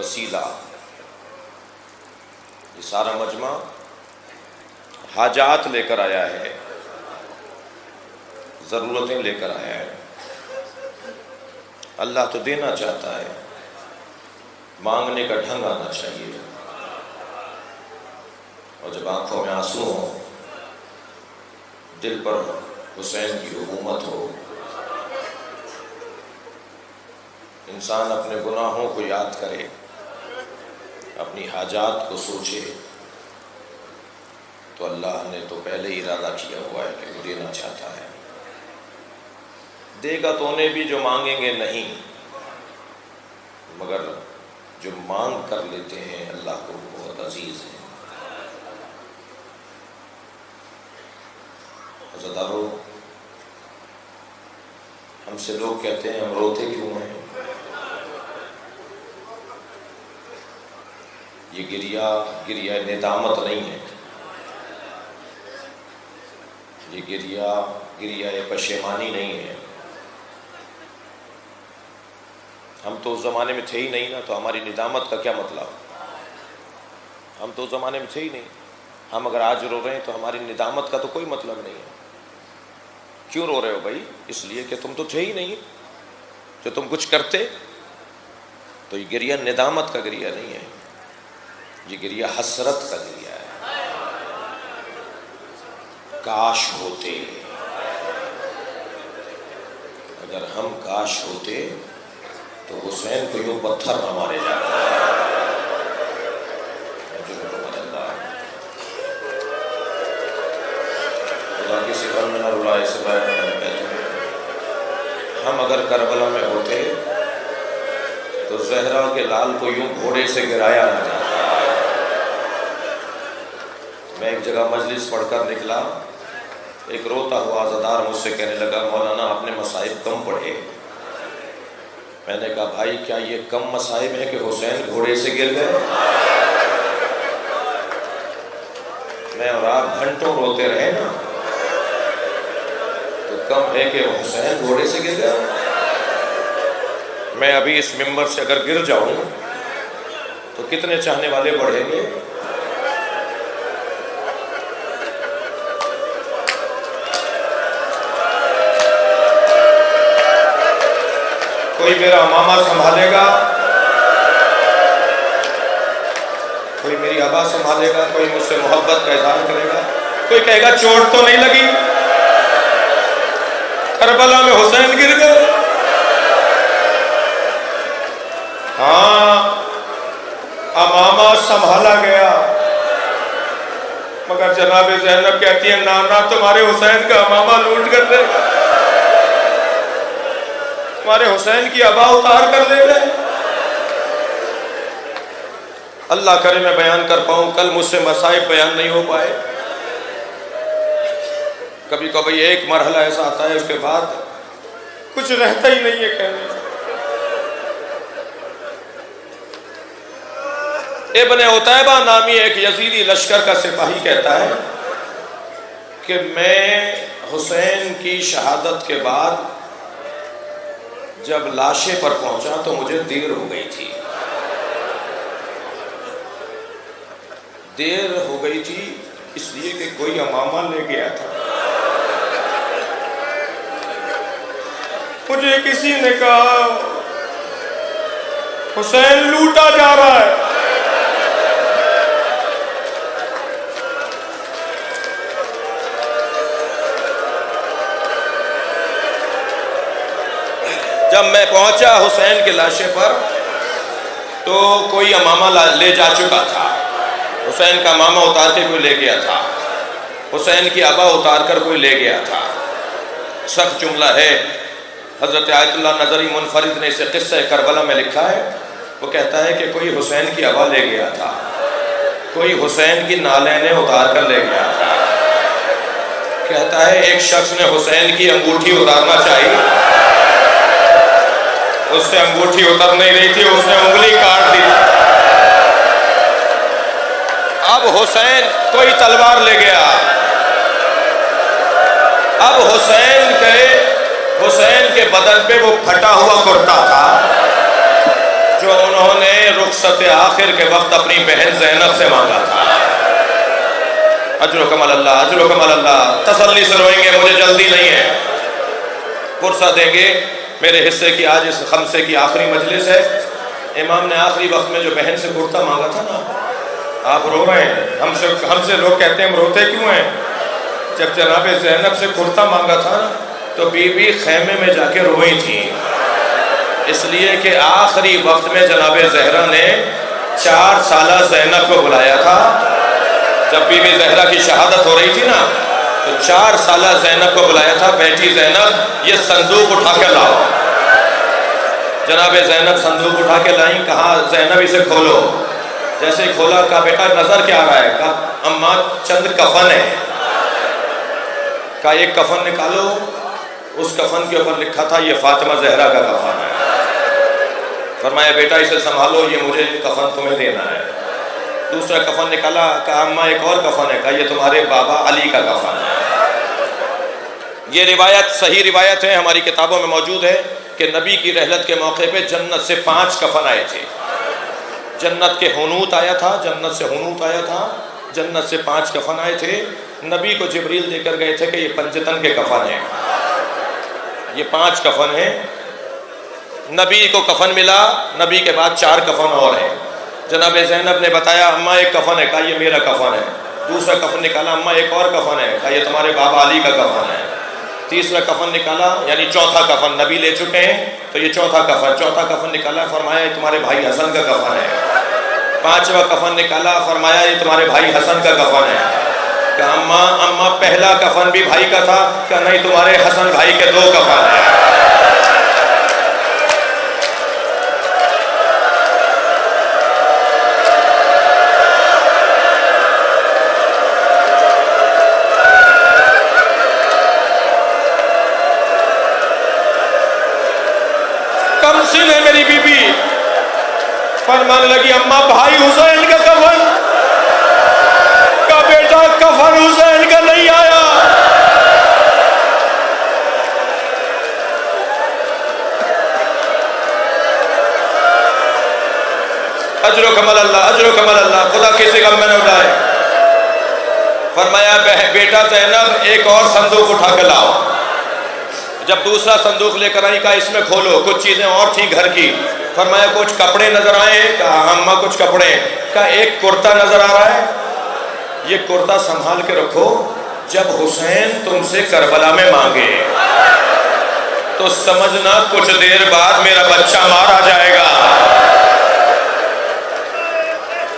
وسیلہ، یہ سارا مجمع حاجات لے کر آیا ہے، ضرورتیں لے کر آیا ہے۔ اللہ تو دینا چاہتا ہے، مانگنے کا ڈھنگ آنا چاہیے۔ اور جب آنکھوں میں آنسو ہوں، دل پر حسین کی حکومت ہو، انسان اپنے گناہوں کو یاد کرے، اپنی حاجات کو سوچے، تو اللہ نے تو پہلے ہی ارادہ کیا ہوا ہے کہ وہ دینا چاہتا ہے۔ دے گا تو انہیں بھی جو مانگیں گے نہیں، مگر جو مانگ کر لیتے ہیں اللہ کو بہت عزیز ہے۔ عزادارو، ہم سے لوگ کہتے ہیں ہم روتے کیوں ہیں؟ یہ گریہ ندامت نہیں ہے، یہ گریہ پشیمانی نہیں ہے۔ ہم تو اس زمانے میں تھے ہی نہیں نا، تو ہماری ندامت کا کیا مطلب؟ ہم تو اس زمانے میں تھے ہی نہیں۔ ہم اگر آج رو رہے ہیں تو ہماری ندامت کا تو کوئی مطلب نہیں ہے۔ کیوں رو رہے ہو بھائی؟ اس لیے کہ تم تو تھے ہی نہیں۔ جو تم کچھ کرتے تو یہ گریہ ندامت کا گریہ نہیں ہے، یہ گریہ حسرت کا گریہ ہے۔ کاش ہوتے، اگر ہم کاش ہوتے تو حسین کو یوں پتھر نہ مارے جاتے۔ خدا کی صفت میں نہ رلائے سوائے میں کہتا ہوں، ہم اگر کربلا میں ہوتے تو زہرا کے لال کو یوں گھوڑے سے گرایا نہ جاتا۔ میں ایک جگہ مجلس پڑھ کر نکلا، ایک روتا ہوا عزادار مجھ سے کہنے لگا، مولانا آپ نے مصائب کم پڑھے۔ میں نے کہا بھائی کیا یہ کم مصائب ہے کہ حسین گھوڑے سے گر گئے؟ میں اور آپ گھنٹوں روتے رہے نا، تو کم ہے کہ حسین گھوڑے سے گر گئے؟ میں ابھی اس ممبر سے اگر گر جاؤں تو کتنے چاہنے والے بڑھیں گے؟ کوئی میرا امامہ سنبھالے گا، کوئی میری ابا سنبھالے گا، کوئی مجھ سے محبت کا اظہار کرے گا، کوئی کہے گا چوٹ تو نہیں لگی؟ کربلا میں حسین گر گئے۔ ہاں امامہ سنبھالا گیا، مگر جناب زینب کہتی ہے نانا تمہارے حسین کا امامہ لوٹ کر دے گا، تمہارے حسین کی ابا اتار کر لے گئے۔ اللہ کرے میں بیان کر پاؤں، کل مجھ سے مصائب بیان نہیں ہو پائے۔ کبھی کبھی ایک مرحلہ ایسا آتا ہے، اس کے بعد کچھ رہتا ہی نہیں ہے کہنے۔ ابن عتیبہ نامی ایک یزیدی لشکر کا سپاہی کہتا ہے کہ میں حسین کی شہادت کے بعد جب لاشے پر پہنچا تو مجھے دیر ہو گئی تھی۔ دیر ہو گئی تھی اس لیے کہ کوئی امامہ لے گیا تھا۔ مجھے کسی نے کہا حسین لوٹا جا رہا ہے۔ جب میں پہنچا حسین کے لاشے پر تو کوئی امامہ لے جا چکا تھا، حسین کا امامہ اتار کے کوئی لے گیا تھا، حسین کی ابا اتار کر کوئی لے گیا تھا۔ سخت جملہ ہے، حضرت آیت اللہ نظری منفرد نے اسے قصہ کربلا میں لکھا ہے۔ وہ کہتا ہے کہ کوئی حسین کی ابا لے گیا تھا، کوئی حسین کی نالینیں اتار کر لے گیا تھا۔ کہتا ہے ایک شخص نے حسین کی انگوٹھی اتارنا چاہی، اس سے انگوٹھی اتر نہیں رہی تھی، اس نے انگلی کاٹ دی۔ اب حسین کوئی تلوار لے گیا، اب حسین کے بدن پہ وہ پھٹا ہوا کرتا تھا جو انہوں نے رخ رخصت آخر کے وقت اپنی بہن زینب سے مانگا تھا۔ اجر و کمال اللہ، اجر و کمال اللہ۔ تسلی سے روئیں گے، مجھے جلدی نہیں ہے، فرصت دیں گے۔ میرے حصے کی آج اس خمسے کی آخری مجلس ہے۔ امام نے آخری وقت میں جو بہن سے کرتا مانگا تھا نا، آپ رو رہے ہیں، ہم سے لوگ کہتے ہیں ہم روتے کیوں ہیں؟ جب جناب زینب سے کرتا مانگا تھا تو بی بی خیمے میں جا کے روئی تھی، اس لیے کہ آخری وقت میں جناب زہرا نے 4 سالہ زینب کو بلایا تھا۔ جب بی بی زہرا کی شہادت ہو رہی تھی نا تو 4 سالہ زینب کو بلایا تھا، بیٹی زینب یہ صندوق اٹھا کے لاؤ۔ جناب زینب صندوق اٹھا کے لائیں، کہا زینب اسے کھولو۔ جیسے کھولا کہا بیٹا نظر کیا آ رہا ہے؟ کہا اماں چند کفن ہے۔ کہا ایک کفن نکالو، اس کفن کے اوپر لکھا تھا یہ فاطمہ زہرا کا کفن ہے۔ فرمایا بیٹا اسے سنبھالو، یہ مجھے کفن تمہیں دینا ہے۔ دوسرا کفن نکالا، کہا اماں ایک اور کفن ہے، کہا یہ تمہارے بابا علی کا کفن ہے۔ یہ روایت صحیح روایت ہے، ہماری کتابوں میں موجود ہے کہ نبی کی رحلت کے موقع پہ جنت سے 5 کفن آئے تھے۔ جنت کے حنوط آیا تھا، جنت سے حنوط آیا تھا، جنت سے 5 کفن آئے تھے۔ نبی کو جبریل دے کر گئے تھے کہ یہ پنجتن کے کفن ہیں، یہ 5 کفن ہیں۔ نبی کو کفن ملا، نبی کے بعد 4 کفن اور ہیں۔ جناب زینب نے بتایا اماں ایک کفن ہے، کہا یہ میرا کفن ہے۔ دوسرا کفن نکالا، اماں ایک اور کفن ہے، کہا یہ تمہارے بابا علی کا کفن ہے۔ تیسرا کفن نکالا، یعنی چوتھا کفن نبی لے چکے ہیں تو یہ چوتھا کفن نکالا، فرمایا یہ تمہارے بھائی حسن کا کفن ہے۔ 5واں کفن نکالا، فرمایا یہ تمہارے بھائی حسن کا کفن ہے۔ کہا اماں پہلا کفن بھی بھائی کا تھا؟ کہا نہیں، تمہارے حسن بھائی کے 2 کفن ہیں۔ کم سن ہے میری بی بی، فرمانے لگی اماں بھائی حسین کا کفن؟ کہا بیٹا کفن حسین کا نہیں آیا۔ اجر و کمال اللہ، اجر و کمال اللہ، خدا کسی غم میں نہ اٹھائے۔ فرمایا بیٹا زینب ایک اور صندوق اٹھا کے لاؤ۔ جب دوسرا صندوق لے کر آئی، کہا اس میں کھولو، کچھ چیزیں اور تھیں گھر کی۔ فرمایا کچھ کپڑے نظر آئے؟ کہا اماں کچھ کپڑے۔ کہا ایک کرتا نظر آ رہا ہے، یہ کرتا سنبھال کے رکھو، جب حسین تم سے کربلا میں مانگے تو سمجھنا کچھ دیر بعد میرا بچہ مارا جائے گا۔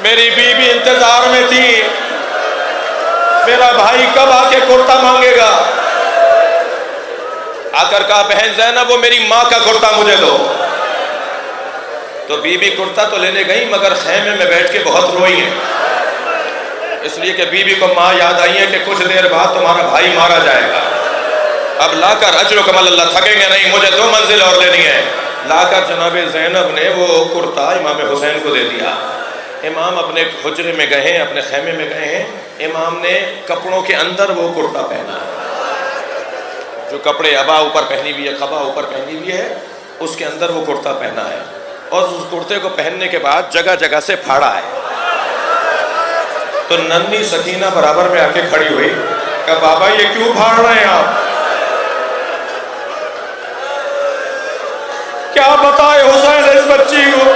میری بیوی انتظار میں تھی، میرا بھائی کب آ کے کرتا مانگے گا؟ آ کر کہا بہن زینب وہ میری ماں کا کرتا مجھے دو۔ تو بی بی کرتا تو لینے گئی، مگر خیمے میں بیٹھ کے بہت روئی ہیں، اس لیے کہ بی بی کو ماں یاد آئی ہے کہ کچھ دیر بعد تمہارا بھائی مارا جائے گا۔ اب لا کر اجر و کمال اللہ، تھکیں گے نہیں، مجھے 2 منزل اور لینی ہے۔ لا کر جناب زینب نے وہ کرتا امام حسین کو دے دیا۔ امام اپنے حجرے میں گئے ہیں، اپنے خیمے میں گئے ہیں، امام نے کپڑوں کے اندر وہ کرتا پہنا ہے، جو کپڑے ابا اوپر پہنی ہوئی ہے، قبا اوپر پہنی ہوئی ہے، اس کے اندر وہ کرتا پہنا ہے، اور اس کرتے کو پہننے کے بعد جگہ جگہ سے پھاڑا ہے۔ تو ننھی سکینہ برابر میں آ کے کھڑی ہوئی، کہا بابا یہ کیوں پھاڑ رہے ہیں آپ؟ کیا بتائے حسین اس بچی کو؟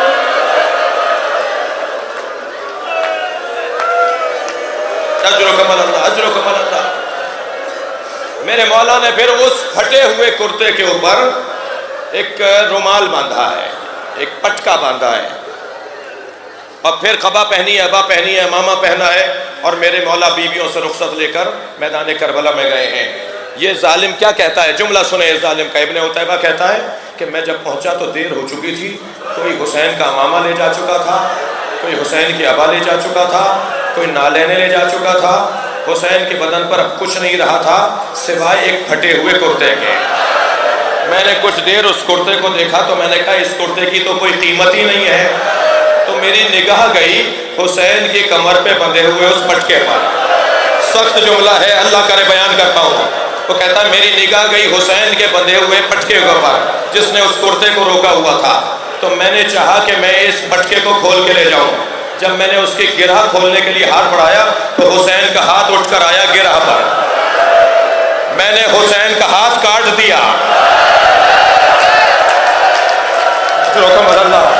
اجر و کمال اللہ، اجر و کمال اللہ۔ میرے مولا نے پھر اس پھٹے ہوئے کرتے کے اوپر ایک رومال باندھا ہے، ایک پٹکا باندھا ہے، اور پھر قبا پہنی ہے، ابا پہنی ہے، ماما پہنا ہے، اور میرے مولا بیویوں سے رخصت لے کر میدان کربلا میں گئے ہیں۔ یہ ظالم کیا کہتا ہے؟ جملہ سنیں اس ظالم کا۔ ابن عتیبہ کہتا ہے کہ میں جب پہنچا تو دیر ہو چکی تھی، کوئی حسین کا ماما لے جا چکا تھا، کوئی حسین کی ابا لے جا چکا تھا، کوئی نالے لے جا چکا تھا، حسین کے بدن پر اب کچھ نہیں رہا تھا سوائے ایک پھٹے ہوئے کرتے کے۔ میں نے کچھ دیر اس کرتے کو دیکھا تو میں نے کہا اس کرتے کی تو کوئی قیمت ہی نہیں ہے، تو میری نگاہ گئی حسین کی کمر پہ بندھے ہوئے اس پٹکے پر۔ سخت جملہ ہے، اللہ کرے بیان کرتا ہوں۔ وہ کہتا ہے میری نگاہ گئی حسین کے بندھے ہوئے پٹکے پر جس نے اس کرتے کو روکا ہوا تھا۔ تو میں نے چاہا کہ میں اس پٹکے کو کھول کے لے جاؤں. جب میں نے اس کی گرہ کھولنے کے لیے ہاتھ بڑھایا تو حسین کا ہاتھ اٹھ کر آیا گرہ پر. میں نے حسین کا ہاتھ کاٹ دیا. اللہ